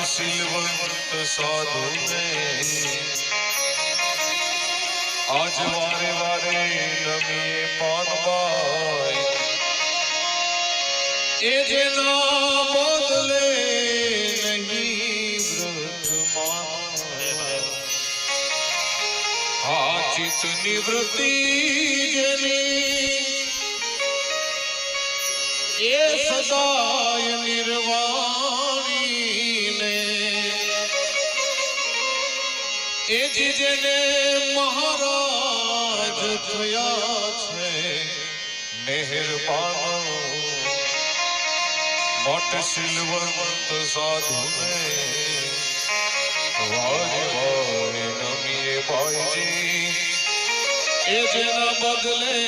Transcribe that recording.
सिलवंत साधु में आज वारे वारे नमिए पानबाई ए जना बदले नहीं व्रतमान हा चित निवृत्ति जनी ए सदाय निर्वाणी એ જેને મહારાજ થયા છે મહેરબાન મોટ સિલવંત સાધુને વારે વારે નમીએ ભાઈજી એ જેના બદલે